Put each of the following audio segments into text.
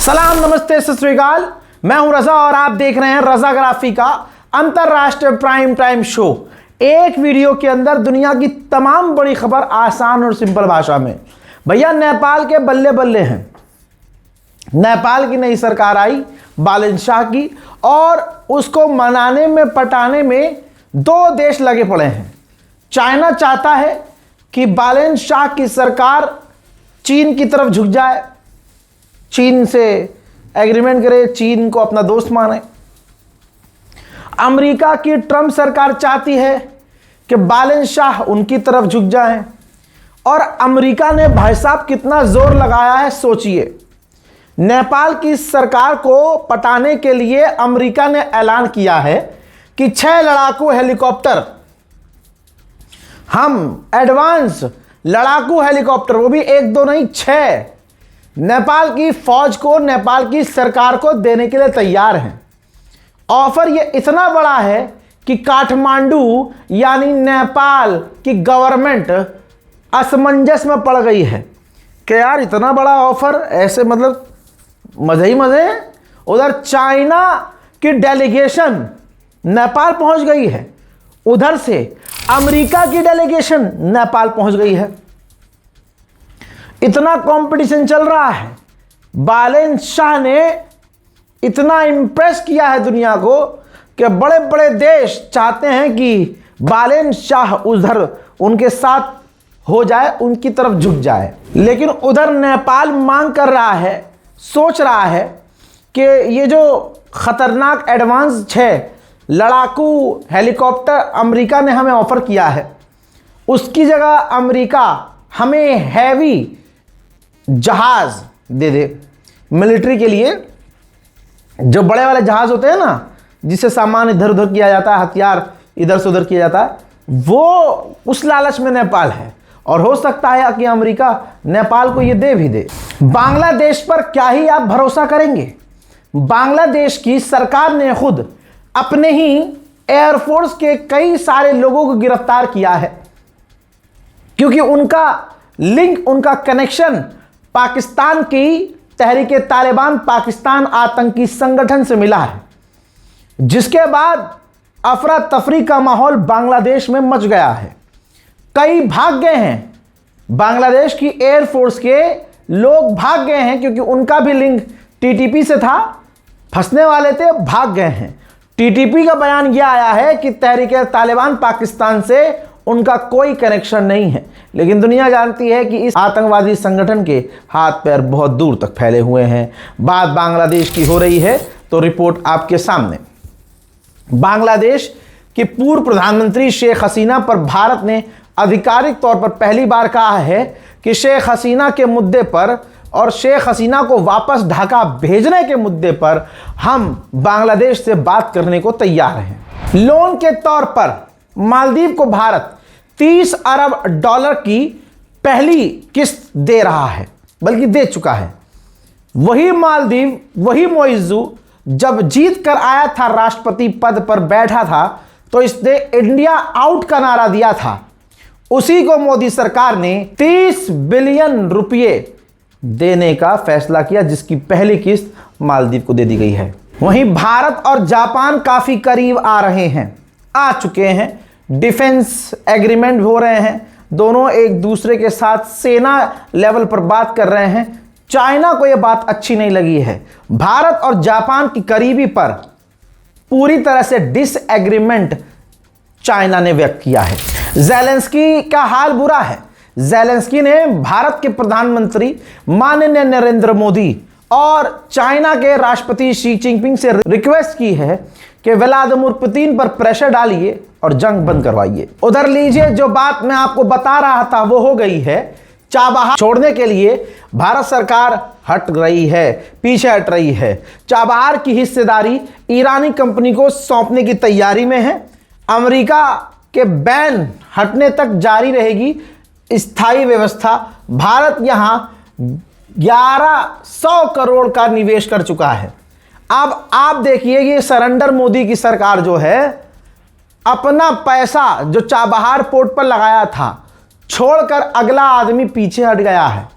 सलाम, नमस्ते, सत श्री अकाल। मैं हूं रजा और आप देख रहे हैं रजाग्राफी का अंतरराष्ट्रीय प्राइम टाइम शो। एक वीडियो के अंदर दुनिया की तमाम बड़ी खबर आसान और सिंपल भाषा में। भैया, नेपाल के बल्ले बल्ले हैं। नेपाल की नई सरकार आई बालेन शाह की, और उसको मनाने में पटाने में दो देश लगे पड़े हैं। चाइना चाहता है कि बालेन शाह की सरकार चीन की तरफ झुक जाए, चीन से एग्रीमेंट करे, चीन को अपना दोस्त माने। अमेरिका की ट्रंप सरकार चाहती है कि बालेन शाह उनकी तरफ झुक जाए, और अमेरिका ने भाई साहब कितना जोर लगाया है सोचिए। नेपाल की सरकार को पटाने के लिए अमेरिका ने ऐलान किया है कि 6 लड़ाकू हेलीकॉप्टर, हम एडवांस लड़ाकू हेलीकॉप्टर, वो भी 1-2 नहीं 6, नेपाल की फौज को, नेपाल की सरकार को देने के लिए तैयार हैं। ऑफर ये इतना बड़ा है कि काठमांडू यानी नेपाल की गवर्नमेंट असमंजस में पड़ गई है कि यार इतना बड़ा ऑफर, ऐसे मतलब मजे ही मजे हैं। उधर चाइना की डेलीगेशन नेपाल पहुंच गई है, उधर से अमेरिका की डेलीगेशन नेपाल पहुंच गई है। इतना कंपटीशन चल रहा है। बालेन शाह ने इतना इंप्रेस किया है दुनिया को कि बड़े बड़े देश चाहते हैं कि बालेन शाह उधर उनके साथ हो जाए, उनकी तरफ झुक जाए। लेकिन उधर नेपाल मांग कर रहा है, सोच रहा है कि ये जो खतरनाक एडवांस 6 लड़ाकू हेलीकॉप्टर अमेरिका ने हमें ऑफर किया है, उसकी जगह अमेरिका हमें हैवी जहाज दे दे मिलिट्री के लिए। जो बड़े वाले जहाज होते हैं ना, जिससे सामान इधर उधर किया जाता है, हथियार इधर से उधर किया जाता है, वो उस लालच में नेपाल है। और हो सकता है कि अमेरिका नेपाल को ये दे भी दे। बांग्लादेश पर क्या ही आप भरोसा करेंगे। बांग्लादेश की सरकार ने खुद अपने ही एयरफोर्स के कई सारे लोगों को गिरफ्तार किया है, क्योंकि उनका लिंक, उनका कनेक्शन पाकिस्तान की तहरीक तालिबान, पाकिस्तान आतंकी संगठन से मिला है। जिसके बाद अफरा तफरी का माहौल बांग्लादेश में मच गया है। कई भाग गए हैं, बांग्लादेश की एयरफोर्स के लोग भाग गए हैं, क्योंकि उनका भी लिंक टीटीपी से था। फंसने वाले थे, भाग गए हैं। टीटीपी का बयान यह आया है कि तहरीक तालिबान पाकिस्तान से उनका कोई कनेक्शन नहीं है। लेकिन दुनिया जानती है कि इस आतंकवादी संगठन के हाथ पैर बहुत दूर तक फैले हुए हैं। बात बांग्लादेश की हो रही है तो रिपोर्ट आपके सामने। बांग्लादेश की पूर्व प्रधानमंत्री शेख हसीना पर भारत ने आधिकारिक तौर पर पहली बार कहा है कि शेख हसीना के मुद्दे पर और शेख हसीना को वापस ढाका भेजने के मुद्दे पर हम बांग्लादेश से बात करने को तैयार हैं। लोन के तौर पर मालदीव को भारत 30 अरब डॉलर की पहली किस्त दे रहा है, बल्कि दे चुका है। वही मालदीव, वही मोइज़ू जब जीत कर आया था, राष्ट्रपति पद पर बैठा था, तो इसने इंडिया आउट का नारा दिया था। उसी को मोदी सरकार ने 30 बिलियन रुपये देने का फैसला किया, जिसकी पहली किस्त मालदीव को दे दी गई है। वहीं भारत और जापान काफी करीब आ रहे हैं, आ चुके हैं। डिफेंस एग्रीमेंट हो रहे हैं, दोनों एक दूसरे के साथ सेना लेवल पर बात कर रहे हैं। चाइना को यह बात अच्छी नहीं लगी है। भारत और जापान की करीबी पर पूरी तरह से डिसएग्रीमेंट चाइना ने व्यक्त किया है। ज़ेलेंस्की का हाल बुरा है। ज़ेलेंस्की ने भारत के प्रधानमंत्री माननीय नरेंद्र मोदी और चाइना के राष्ट्रपति शी जिनपिंग से रिक्वेस्ट की है कि व्लादिमीर पुतिन पर प्रेशर डालिए और जंग बंद करवाइए। उधर लीजिए, जो बात मैं आपको बता रहा था वो हो गई है। चाबहार छोड़ने के लिए भारत सरकार हट रही है, पीछे हट रही है। चाबहार की हिस्सेदारी ईरानी कंपनी को सौंपने की तैयारी में है। अमेरिका के बैन हटने तक जारी रहेगी स्थायी व्यवस्था। भारत यहां 1100 करोड़ का निवेश कर चुका है। अब आप देखिए, ये सरेंडर मोदी की सरकार जो है, अपना पैसा जो चाबहार पोर्ट पर लगाया था छोड़कर अगला आदमी पीछे हट गया है।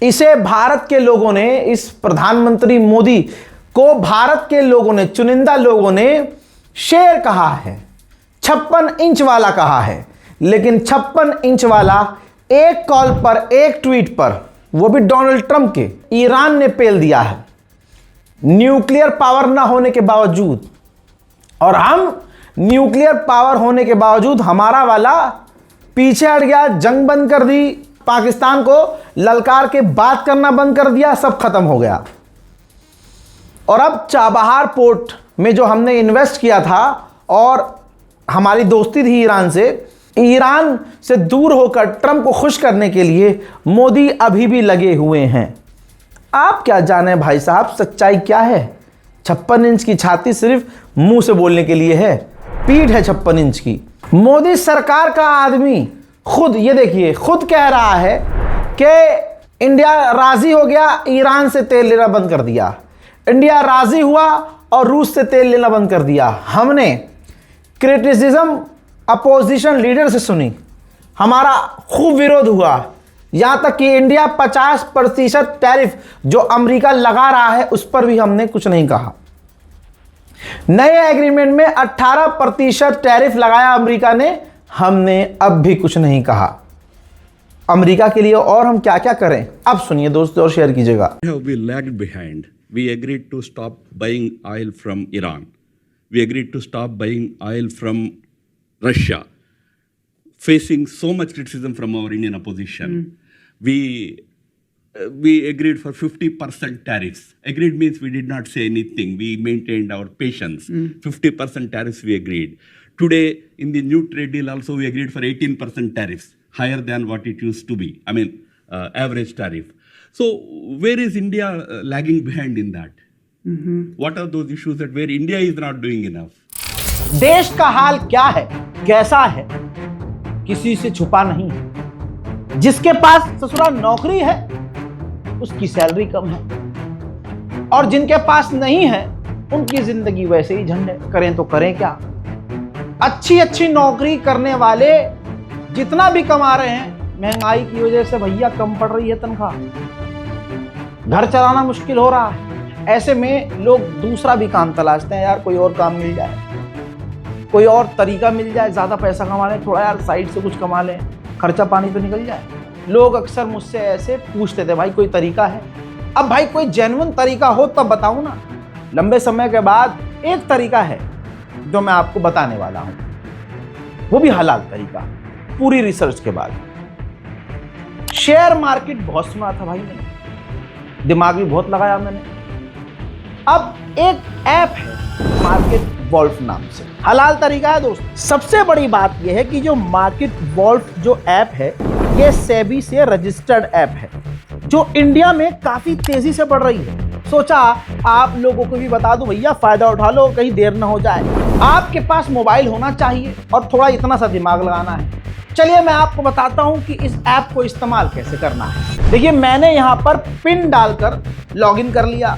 इसे भारत के लोगों ने, इस प्रधानमंत्री मोदी को भारत के लोगों ने, चुनिंदा लोगों ने शेर कहा है, 56 इंच वाला कहा है। लेकिन 56 इंच वाला एक कॉल पर, एक ट्वीट पर, वो भी डोनाल्ड ट्रंप के, ईरान ने पेल दिया है, न्यूक्लियर पावर ना होने के बावजूद। और हम न्यूक्लियर पावर होने के बावजूद हमारा वाला पीछे हट गया, जंग बंद कर दी, पाकिस्तान को ललकार के बात करना बंद कर दिया, सब खत्म हो गया। और अब चाबहार पोर्ट में जो हमने इन्वेस्ट किया था और हमारी दोस्ती थी ईरान से दूर होकर ट्रंप को खुश करने के लिए मोदी अभी भी लगे हुए हैं। आप क्या जाने भाई साहब, सच्चाई क्या है? 56 इंच की छाती सिर्फ मुंह से बोलने के लिए है, पीठ है 56 इंच की। मोदी सरकार का आदमी खुद, ये देखिए, खुद कह रहा है कि इंडिया राजी हो गया, ईरान से तेल लेना बंद कर दिया। इंडिया राजी हुआ और रूस से तेल लेना बंद कर दिया। हमने क्रिटिसिज्म अपोजिशन लीडर से सुनी, हमारा खूब विरोध हुआ, यहां तक कि इंडिया 50% टैरिफ जो अमेरिका लगा रहा है उस पर भी हमने कुछ नहीं कहा। नए एग्रीमेंट में 18% टैरिफ लगाया अमेरिका ने, हमने अब भी कुछ नहीं कहा। अमेरिका के लिए और हम क्या क्या करें, अब सुनिए दोस्तों और शेयर कीजिएगा। We lagged behind. We agreed to stop buying oil from Iran. We agreed to stop buying oil from Russia, facing so much criticism from our Indian opposition. We agreed for 50% tariffs. Agreed means we did not say anything. We maintained our patience. 50% tariffs we agreed. Today, in the new trade deal also, we agreed for 18% tariffs, higher than what it used to be. I mean, average tariff. So, where is India lagging behind in that? What are those issues that where India is not doing enough? देश का हाल क्या है, कैसा है, किसी से छुपा नहीं है। जिसके पास ससुरा नौकरी है उसकी सैलरी कम है, और जिनके पास नहीं है उनकी जिंदगी वैसे ही झंड है। करें तो करें क्या? अच्छी नौकरी करने वाले जितना भी कमा रहे हैं, महंगाई की वजह से भैया कम पड़ रही है तनख्वाह, घर चलाना मुश्किल हो रहा है। ऐसे में लोग दूसरा भी काम तलाशते हैं, यार कोई और काम मिल जाए, कोई और तरीका मिल जाए, ज़्यादा पैसा कमा लें, थोड़ा यार साइड से कुछ कमा लें, खर्चा पानी तो निकल जाए। लोग अक्सर मुझसे ऐसे पूछते थे, भाई कोई तरीका है? अब भाई कोई जेन्युइन तरीका हो तब बताऊं ना। लंबे समय के बाद एक तरीका है जो मैं आपको बताने वाला हूं, वो भी हलाल तरीका, पूरी रिसर्च के बाद। शेयर मार्केट बहुत सुना था भाई मैंने, दिमाग भी बहुत लगाया मैंने। अब एक ऐप है मार्केट वॉल्फ नाम से, हलाल तरीका है दोस्त। सबसे बड़ी बात यह है कि जो मार्केट वॉल्फ जो ऐप है, ये सेबी से रजिस्टर्ड ऐप है, जो इंडिया में काफी तेजी से बढ़ रही है। सोचा आप लोगों को भी बता दूं, भैया फायदा उठा लो, कहीं देर ना हो जाए। आपके पास मोबाइल होना चाहिए और थोड़ा इतना सा दिमाग लगाना है। चलिए मैं आपको बताता हूं कि इस ऐप को इस्तेमाल कैसे करना है। देखिए, मैंने यहां पर पिन डालकर लॉगिन कर लिया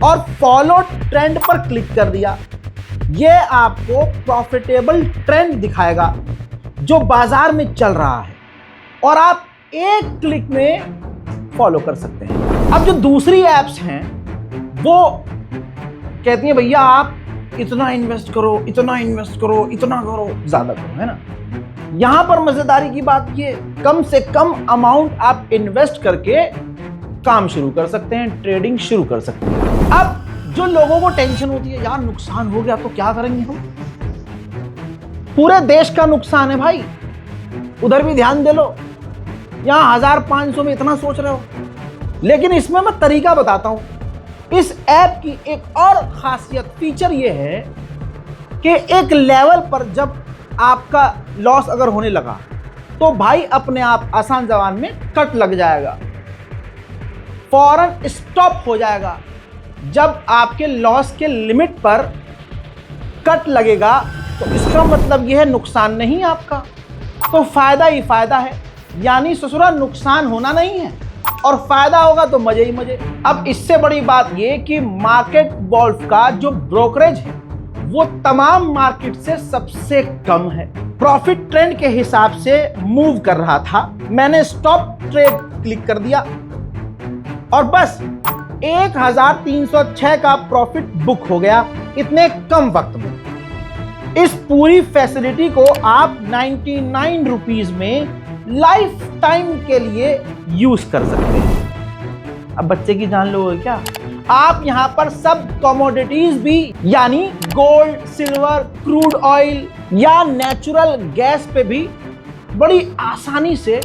और फॉलो ट्रेंड पर क्लिक कर दिया। ये आपको प्रॉफिटेबल ट्रेंड दिखाएगा जो बाजार में चल रहा है, और आप एक क्लिक में फॉलो कर सकते हैं। अब जो दूसरी एप्स हैं वो कहती हैं भैया आप इतना इन्वेस्ट करो, इतना इन्वेस्ट करो, इतना करो, ज्यादा करो, है ना। यहां पर मजेदारी की बात ये, कम से कम अमाउंट आप इन्वेस्ट करके काम शुरू कर सकते हैं, ट्रेडिंग शुरू कर सकते हैं। अब जो लोगों को टेंशन होती है, यार नुकसान हो गया तो क्या करेंगे हम, पूरे देश का नुकसान है भाई, उधर भी ध्यान दे लो। यहां 1500 में इतना सोच रहे हो, लेकिन इसमें मैं तरीका बताता हूं। इस ऐप की एक और खासियत फीचर ये है कि एक लेवल पर जब आपका लॉस अगर होने लगा तो भाई अपने आप आसान जबान में कट लग जाएगा, फौरन स्टॉप हो जाएगा। जब आपके लॉस के लिमिट पर कट लगेगा तो इसका मतलब यह है नुकसान नहीं आपका, तो फायदा ही फायदा है। यानी ससुरा नुकसान होना नहीं है और फायदा होगा तो मजे ही मजे। अब इससे बड़ी बात यह कि मार्केट वॉल्फ का जो ब्रोकरेज है वो तमाम मार्केट से सबसे कम है। प्रॉफिट ट्रेंड के हिसाब से मूव कर रहा था, मैंने स्टॉप ट्रेड क्लिक कर दिया और बस 1306 का प्रॉफिट बुक हो गया इतने कम वक्त में। इस पूरी फैसिलिटी को आप 99 रुपीज में लाइफ टाइम के लिए यूज कर सकते हैं। अब बच्चे की जान लोगे क्या? आप यहां पर सब कमोडिटीज भी यानी गोल्ड, सिल्वर, क्रूड ऑयल या नेचुरल गैस पे भी बड़ी आसानी से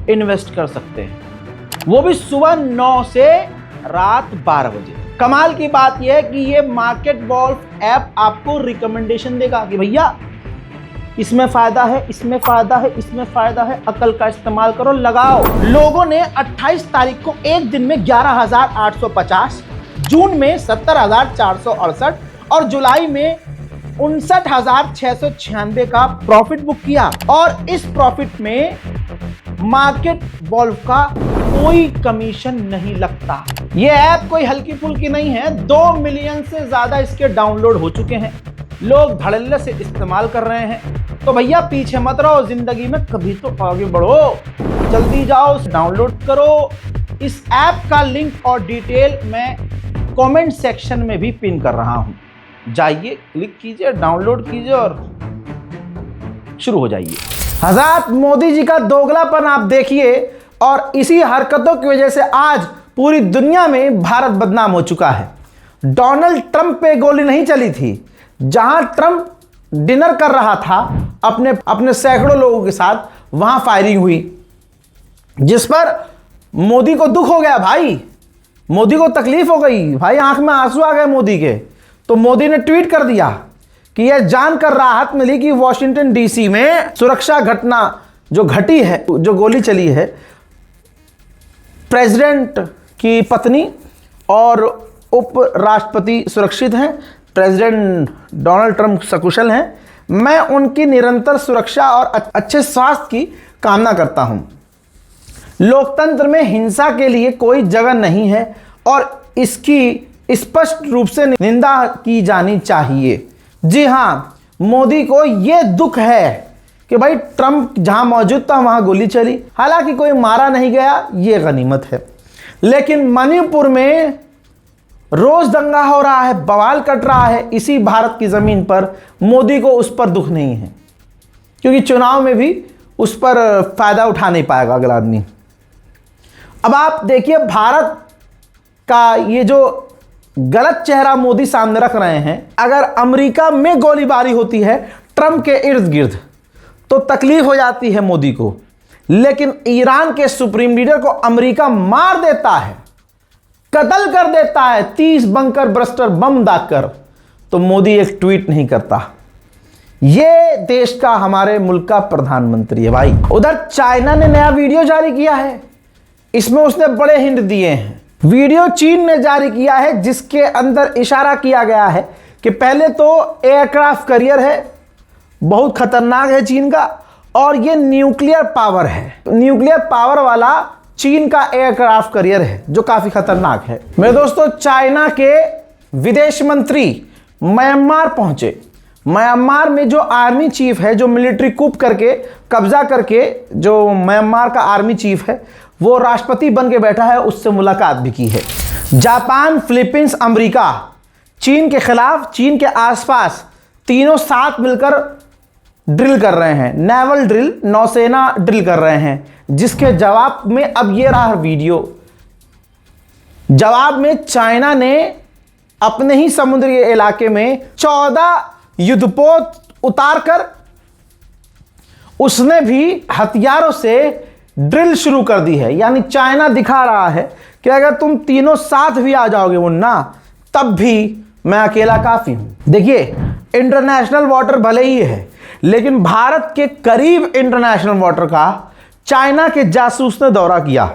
इन्वेस्ट कर सकते हैं, वो भी सुबह 9 से रात 12 बजे। कमाल की बात यह है कि ये मार्केट वॉल्फ ऐप आपको रिकमेंडेशन देगा कि भैया इसमें फायदा है, इसमें फायदा है, इसमें फायदा है, अकल का इस्तेमाल करो, लगाओ। लोगों ने 28 तारीख को एक दिन में 11,850, जून में 70,468 और जुलाई में 59,696 का प्रॉफिट बुक किया। और इस प्रॉफिट में मार्केट वॉल्व का कोई कमीशन नहीं लगता। यह ऐप कोई हल्की फुल्की नहीं है। 2 मिलियन से ज्यादा इसके डाउनलोड हो चुके हैं, लोग धड़ल्ले से इस्तेमाल कर रहे हैं। तो भैया पीछे मत रहो, जिंदगी में कभी तो आगे बढ़ो, जल्दी जाओ, डाउनलोड करो। इस ऐप का लिंक और डिटेल मैं कमेंट सेक्शन में भी पिन कर रहा हूं, जाइए, क्लिक कीजिए, डाउनलोड कीजिए और शुरू हो जाइए। हज़रत मोदी जी का दोगलापन आप देखिए, और इसी हरकतों की वजह से आज पूरी दुनिया में भारत बदनाम हो चुका है। डोनाल्ड ट्रंप पे गोली नहीं चली थी, जहां ट्रंप डिनर कर रहा था अपने सैकड़ों लोगों के साथ, वहां फायरिंग हुई, जिस पर मोदी को दुख हो गया भाई, मोदी को तकलीफ हो गई भाई, आंख में आंसू आ गए मोदी के। तो मोदी ने ट्वीट कर दिया कि यह जानकर राहत मिली कि वॉशिंगटन डीसी में सुरक्षा घटना जो घटी है, जो गोली चली है, प्रेसिडेंट की पत्नी और उपराष्ट्रपति सुरक्षित हैं, प्रेसिडेंट डोनाल्ड ट्रंप सकुशल हैं। मैं उनकी निरंतर सुरक्षा और अच्छे स्वास्थ्य की कामना करता हूं। लोकतंत्र में हिंसा के लिए कोई जगह नहीं है और इसकी स्पष्ट रूप से निंदा की जानी चाहिए। जी हां, मोदी को यह दुख है कि भाई ट्रंप जहां मौजूद था वहां गोली चली, हालांकि कोई मारा नहीं गया, यह गनीमत है। लेकिन मणिपुर में रोज दंगा हो रहा है, बवाल कट रहा है, इसी भारत की जमीन पर मोदी को उस पर दुख नहीं है, क्योंकि चुनाव में भी उस पर फायदा उठा नहीं पाएगा अगला आदमी। अब आप देखिए, भारत का ये जो गलत चेहरा मोदी सामने रख रहे हैं, अगर अमेरिका में गोलीबारी होती है ट्रंप के इर्द गिर्द तो तकलीफ हो जाती है मोदी को, लेकिन ईरान के सुप्रीम लीडर को अमेरिका मार देता है, कत्ल कर देता है 30 बंकर बस्टर बम दागकर, तो मोदी एक ट्वीट नहीं करता। यह देश का, हमारे मुल्क का प्रधानमंत्री है भाई। उधर चाइना ने नया वीडियो जारी किया है, इसमें उसने बड़े हिंट दिए हैं। वीडियो चीन ने जारी किया है, जिसके अंदर इशारा किया गया है कि पहले तो एयरक्राफ्ट कैरियर है, बहुत खतरनाक है चीन का, और ये न्यूक्लियर पावर है, न्यूक्लियर पावर वाला चीन का एयरक्राफ्ट कैरियर है जो काफी खतरनाक है। मेरे दोस्तों, चाइना के विदेश मंत्री म्यांमार पहुंचे। म्यांमार में जो आर्मी चीफ है, जो मिलिट्री कूप करके कब्जा करके जो म्यांमार का आर्मी चीफ है, वो राष्ट्रपति बन के बैठा है, उससे मुलाकात भी की है। जापान, फिलीपींस, अमेरिका चीन के खिलाफ, चीन के आसपास तीनों साथ मिलकर ड्रिल कर रहे हैं, नेवल ड्रिल, नौसेना ड्रिल कर रहे हैं, जिसके जवाब में अब ये रहा वीडियो। जवाब में चाइना ने अपने ही समुद्री इलाके में 14 युद्धपोत उतारकर उसने भी हथियारों से ड्रिल शुरू कर दी है। यानी चाइना दिखा रहा है कि अगर तुम तीनों साथ भी आ जाओगे मुन्ना, तब भी मैं अकेला काफी हूं। देखिए, इंटरनेशनल वाटर भले ही है, लेकिन भारत के करीब इंटरनेशनल वाटर का चाइना के जासूस ने दौरा किया,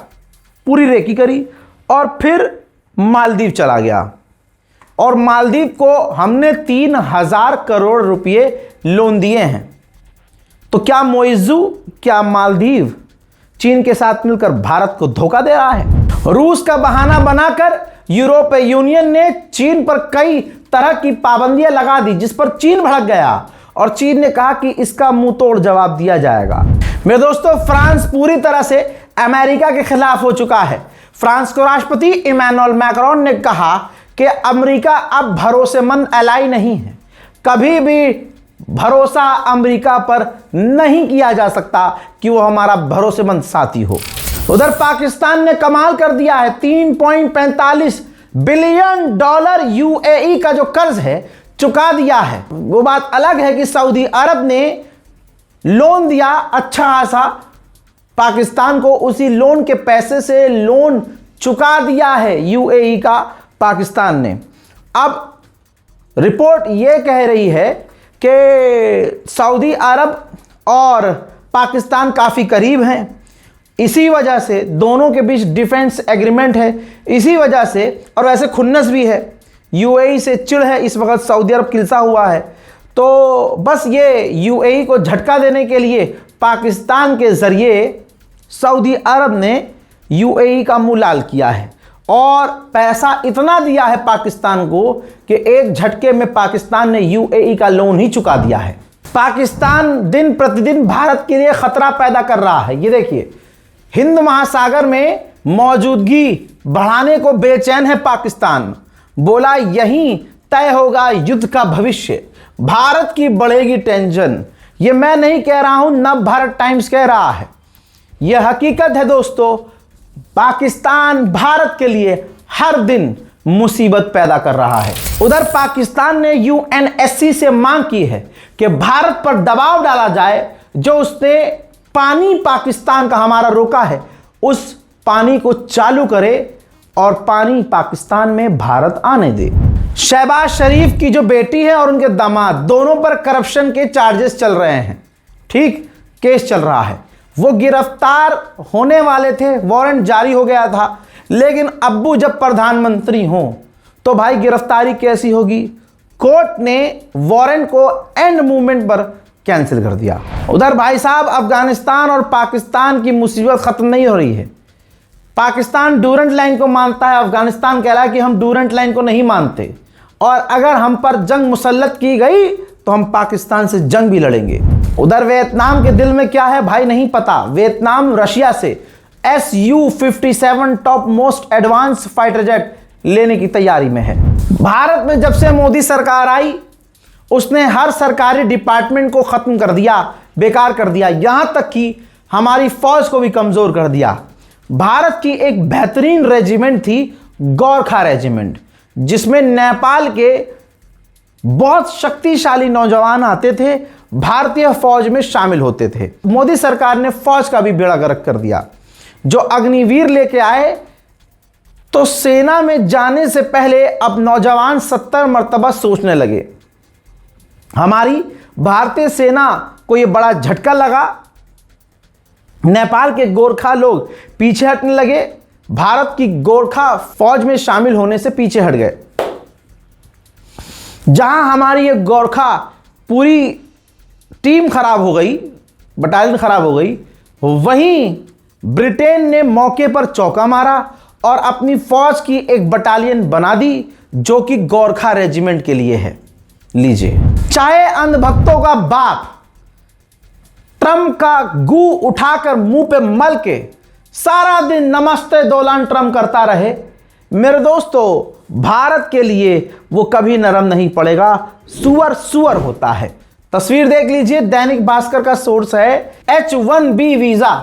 पूरी रेकी करी और फिर मालदीव चला गया। और मालदीव को हमने 3000 करोड़ रुपए लोन दिए हैं। तो क्या मोइज़ू, क्या मालदीव चीन के साथ मिलकर भारत को धोखा दे रहा है? रूस का बहाना बनाकर यूरोपीय यूनियन ने चीन पर कई तरह की पाबंदियां लगा दी, जिस पर चीन भड़क गया और चीन ने कहा कि इसका मुंह तोड़ जवाब दिया जाएगा। मेरे दोस्तों, फ्रांस पूरी तरह से अमेरिका के खिलाफ हो चुका है। फ्रांस के राष्ट्रपति इमैनुअल मैक्रोन ने कहा कि अमेरिका अब भरोसेमंद एलाई नहीं है, कभी भी भरोसा अमेरिका पर नहीं किया जा सकता कि वो हमारा भरोसेमंद साथी हो। उधर पाकिस्तान ने कमाल कर दिया है, 3.45 बिलियन डॉलर यूएई का जो कर्ज है चुका दिया है। वो बात अलग है कि सऊदी अरब ने लोन दिया अच्छा खासा पाकिस्तान को, उसी लोन के पैसे से लोन चुका दिया है यूएई का पाकिस्तान ने। अब रिपोर्ट ये कह रही है कि सऊदी अरब और पाकिस्तान काफ़ी करीब हैं, इसी वजह से दोनों के बीच डिफेंस एग्रीमेंट है, इसी वजह से, और वैसे खुन्नस भी है, यूएई से चिढ़ है इस वक्त, सऊदी अरब किलसा हुआ है। तो बस ये यूएई को झटका देने के लिए पाकिस्तान के ज़रिए सऊदी अरब ने यूएई का मुंह लाल किया है और पैसा इतना दिया है पाकिस्तान को कि एक झटके में पाकिस्तान ने यूएई का लोन ही चुका दिया है। पाकिस्तान दिन प्रतिदिन भारत के लिए खतरा पैदा कर रहा है। ये देखिए, हिंद महासागर में मौजूदगी बढ़ाने को बेचैन है पाकिस्तान, बोला यहीं तय होगा युद्ध का भविष्य, भारत की बढ़ेगी टेंशन। ये मैं नहीं कह रहा हूं, नव भारत टाइम्स कह रहा है, यह हकीकत है दोस्तों। पाकिस्तान भारत के लिए हर दिन मुसीबत पैदा कर रहा है। उधर पाकिस्तान ने यूएनएससी से मांग की है कि भारत पर दबाव डाला जाए, जो उसने पानी पाकिस्तान का हमारा रोका है उस पानी को चालू करे और पानी पाकिस्तान में भारत आने दे। शहबाज शरीफ की जो बेटी है और उनके दामाद, दोनों पर करप्शन के चार्जेस चल रहे हैं, ठीक, केस चल रहा है। वो गिरफ्तार होने वाले थे, वारंट जारी हो गया था, लेकिन अब्बू जब प्रधानमंत्री हों तो भाई गिरफ्तारी कैसी होगी? कोर्ट ने वारंट को एंड मूवमेंट पर कैंसिल कर दिया। उधर भाई साहब, अफगानिस्तान और पाकिस्तान की मुसीबत खत्म नहीं हो रही है। पाकिस्तान डूरंट लाइन को मानता है, अफगानिस्तान कह रहा है कि हम डूरंट लाइन को नहीं मानते, और अगर हम पर जंग मुसल्लत की गई तो हम पाकिस्तान से जंग भी लड़ेंगे। उधर वियतनाम के दिल में क्या है भाई नहीं पता। वियतनाम रशिया से Su-57 top most advance fighter jet लेने की तैयारी में है। भारत में जब से मोदी सरकार आई उसने हर सरकारी डिपार्टमेंट को खत्म कर दिया, बेकार कर दिया, यहां तक कि हमारी फौज को भी कमजोर कर दिया। भारत की एक बेहतरीन रेजिमेंट थी गोरखा रेजिमेंट, जिसमें नेपाल के बहुत शक्तिशाली नौजवान आते थे, भारतीय फौज में शामिल होते थे। मोदी सरकार ने फौज का भी बेड़ा गर्क कर दिया। जो अग्निवीर लेके आए तो सेना में जाने से पहले अब नौजवान 70 मर्तबा सोचने लगे। हमारी भारतीय सेना को यह बड़ा झटका लगा, नेपाल के गोरखा लोग पीछे हटने लगे, भारत की गोरखा फौज में शामिल होने से पीछे हट गए। जहां हमारी ये गोरखा पूरी टीम खराब हो गई, बटालियन खराब हो गई, वहीं ब्रिटेन ने मौके पर चौका मारा और अपनी फौज की एक बटालियन बना दी जो कि गोरखा रेजिमेंट के लिए है। लीजिए, चाहे अंधभक्तों का बाप ट्रंप का गू उठाकर मुंह पे मल के सारा दिन नमस्ते डोनाल्ड ट्रंप करता रहे, मेरे दोस्तों भारत के लिए वो कभी नरम नहीं पड़ेगा। सुअर सुअर होता है। तस्वीर देख लीजिए, दैनिक भास्कर का सोर्स है H-1B वीजा,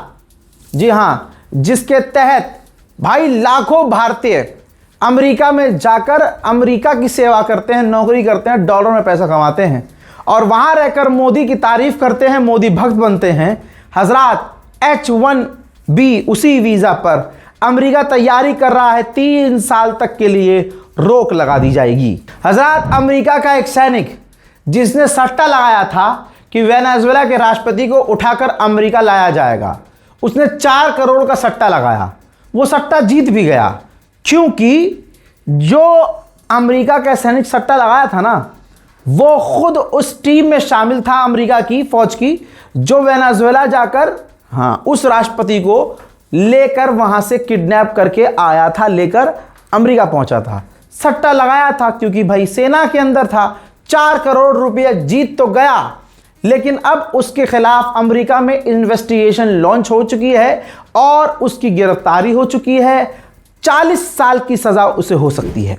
जी हां, जिसके तहत भाई लाखों भारतीय अमेरिका में जाकर अमेरिका की सेवा करते हैं, नौकरी करते हैं, डॉलर में पैसा कमाते हैं और वहां रहकर मोदी की तारीफ करते हैं, मोदी भक्त बनते हैं। हजरात, H-1B उसी वीजा पर अमेरिका तैयारी कर रहा है, 3 साल तक के लिए रोक लगा दी जाएगी। हजरात, अमेरिका का एक सैनिक जिसने सट्टा लगाया था कि वेनेजुएला के राष्ट्रपति को उठाकर अमेरिका लाया जाएगा, उसने 4 करोड़ का सट्टा लगाया। वो सट्टा जीत भी गया, क्योंकि जो अमेरिका का सैनिक सट्टा लगाया था ना, वो खुद उस टीम में शामिल था अमेरिका की फौज की, जो वेनेजुएला जाकर उस राष्ट्रपति को लेकर वहां से किडनैप करके आया था, लेकर अमेरिका पहुंचा था। सट्टा लगाया था क्योंकि भाई सेना के अंदर था। 4 करोड़ रुपया जीत तो गया, लेकिन अब उसके खिलाफ अमेरिका में इन्वेस्टिगेशन लॉन्च हो चुकी है और उसकी गिरफ्तारी हो चुकी है। 40 साल की सज़ा उसे हो सकती है।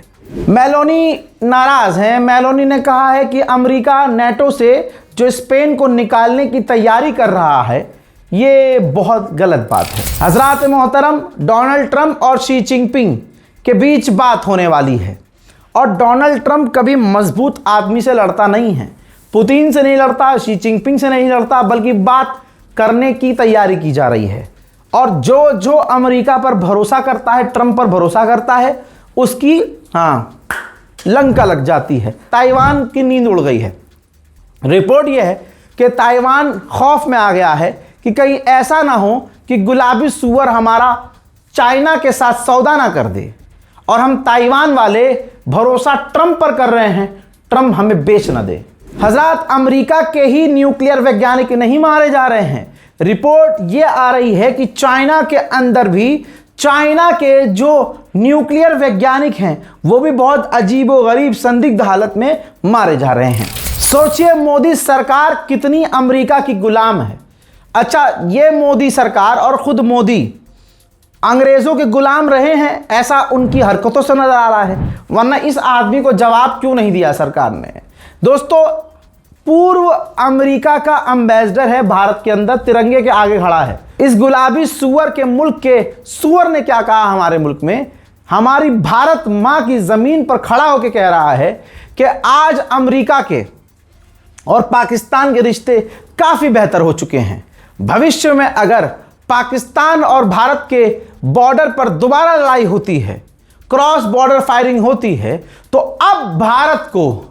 मेलोनी नाराज़ हैं। मेलोनी ने कहा है कि अमेरिका नेटो से जो स्पेन को निकालने की तैयारी कर रहा है, ये बहुत गलत बात है। हज़रात मोहतरम, डोनाल्ड ट्रंप और शी जिनपिंग के बीच बात होने वाली है और डोनाल्ड ट्रंप कभी मजबूत आदमी से लड़ता नहीं है, पुतिन से नहीं लड़ता, शी जिनपिंग से नहीं लड़ता, बल्कि बात करने की तैयारी की जा रही है। और जो अमेरिका पर भरोसा करता है, ट्रंप पर भरोसा करता है, उसकी लंका लग जाती है। ताइवान की नींद उड़ गई है। रिपोर्ट यह है कि ताइवान खौफ में आ गया है कि कहीं ऐसा ना हो कि गुलाबी सूअर हमारा चाइना के साथ सौदा ना कर दे और हम ताइवान वाले भरोसा ट्रंप पर कर रहे हैं, ट्रंप हमें बेच ना दे। हजरत, अमेरिका के ही न्यूक्लियर वैज्ञानिक नहीं मारे जा रहे हैं। रिपोर्ट ये आ रही है कि चाइना के अंदर भी चाइना के जो न्यूक्लियर वैज्ञानिक हैं वो भी बहुत अजीबोगरीब संदिग्ध हालत में मारे जा रहे हैं। सोचिए, मोदी सरकार कितनी अमेरिका की गुलाम है। अच्छा, ये मोदी सरकार और खुद मोदी अंग्रेज़ों के गुलाम रहे हैं, ऐसा उनकी हरकतों से नजर आ रहा है, वरना इस आदमी को जवाब क्यों नहीं दिया सरकार ने। दोस्तों, पूर्व अमेरिका का एम्बेसडर है भारत के अंदर, तिरंगे के आगे खड़ा है। इस गुलाबी सूअर के मुल्क के सूअर ने क्या कहा हमारे मुल्क में, हमारी भारत माँ की ज़मीन पर खड़ा होकर कह रहा है कि आज अमेरिका के और पाकिस्तान के रिश्ते काफ़ी बेहतर हो चुके हैं। भविष्य में अगर पाकिस्तान और भारत के बॉर्डर पर दोबारा लड़ाई होती है, क्रॉस बॉर्डर फायरिंग होती है, तो अब भारत को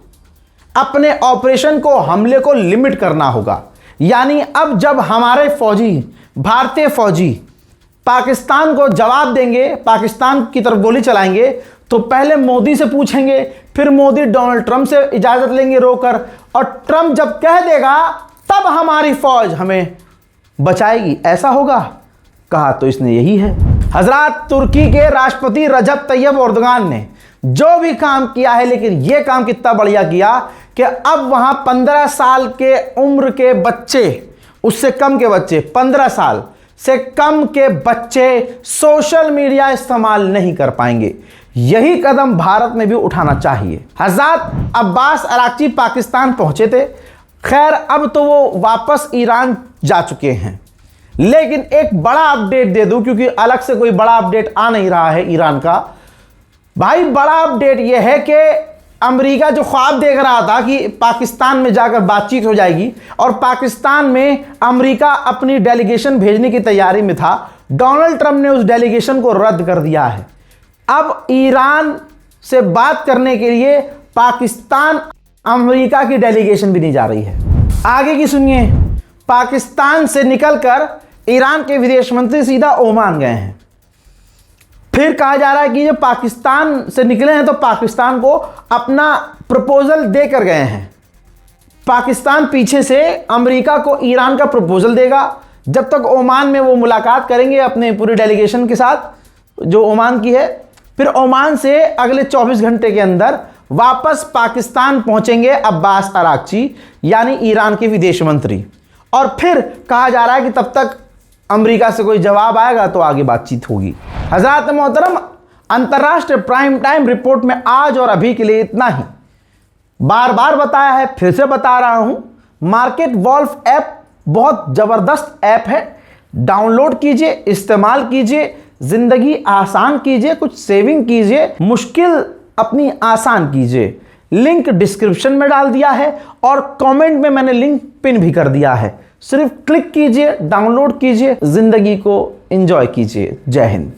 अपने ऑपरेशन को, हमले को लिमिट करना होगा। यानी अब जब हमारे फौजी, भारतीय फौजी पाकिस्तान को जवाब देंगे, पाकिस्तान की तरफ गोली चलाएंगे, तो पहले मोदी से पूछेंगे, फिर मोदी डोनाल्ड ट्रंप से इजाज़त लेंगे रोकर, और ट्रंप जब कह देगा तब हमारी फौज हमें बचाएगी। ऐसा होगा? कहा तो इसने यही है। हजरत, तुर्की के राष्ट्रपति रजब तैयब एर्दोगान ने जो भी काम किया है, लेकिन यह काम कितना बढ़िया किया कि अब वहां 15 साल के उम्र के बच्चे, उससे कम के बच्चे, 15 साल से कम के बच्चे सोशल मीडिया इस्तेमाल नहीं कर पाएंगे। यही कदम भारत में भी उठाना चाहिए। हज़रत अब्बास अराक्ची पाकिस्तान पहुंचे थे, खैर अब तो वो वापस ईरान जा चुके हैं, लेकिन एक बड़ा अपडेट दे दूं, क्योंकि अलग से कोई बड़ा अपडेट आ नहीं रहा है ईरान का। भाई, बड़ा अपडेट यह है कि अमेरिका जो ख्वाब देख रहा था कि पाकिस्तान में जाकर बातचीत हो जाएगी और पाकिस्तान में अमेरिका अपनी डेलीगेशन भेजने की तैयारी में था, डोनाल्ड ट्रंप ने उस डेलीगेशन को रद्द कर दिया है। अब ईरान से बात करने के लिए पाकिस्तान अमेरिका की डेलीगेशन भी नहीं जा रही है। आगे की सुनिए, पाकिस्तान से निकलकर ईरान के विदेश मंत्री सीधा ओमान गए हैं। फिर कहा जा रहा है कि जो पाकिस्तान से निकले हैं तो पाकिस्तान को अपना प्रपोजल देकर गए हैं। पाकिस्तान पीछे से अमेरिका को ईरान का प्रपोजल देगा। जब तक ओमान में वो मुलाकात करेंगे अपने पूरी डेलीगेशन के साथ जो ओमान की है, फिर ओमान से अगले 24 घंटे के अंदर वापस पाकिस्तान पहुंचेंगे अब्बास अराक्ची, यानी ईरान के विदेश मंत्री। और फिर कहा जा रहा है कि तब तक अमेरिका से कोई जवाब आएगा तो आगे बातचीत होगी। हज़रात मोहतरम, अंतर्राष्ट्रीय प्राइम टाइम रिपोर्ट में आज और अभी के लिए इतना ही। बार बार बताया है, फिर से बता रहा हूं, मार्केट वॉल्फ ऐप बहुत ज़बरदस्त ऐप है। डाउनलोड कीजिए, इस्तेमाल कीजिए, ज़िंदगी आसान कीजिए, कुछ सेविंग कीजिए, मुश्किल अपनी आसान कीजिए। लिंक डिस्क्रिप्शन में डाल दिया है और कमेंट में मैंने लिंक पिन भी कर दिया है। सिर्फ क्लिक कीजिए, डाउनलोड कीजिए, ज़िंदगी को एंजॉय कीजिए। जय हिंद।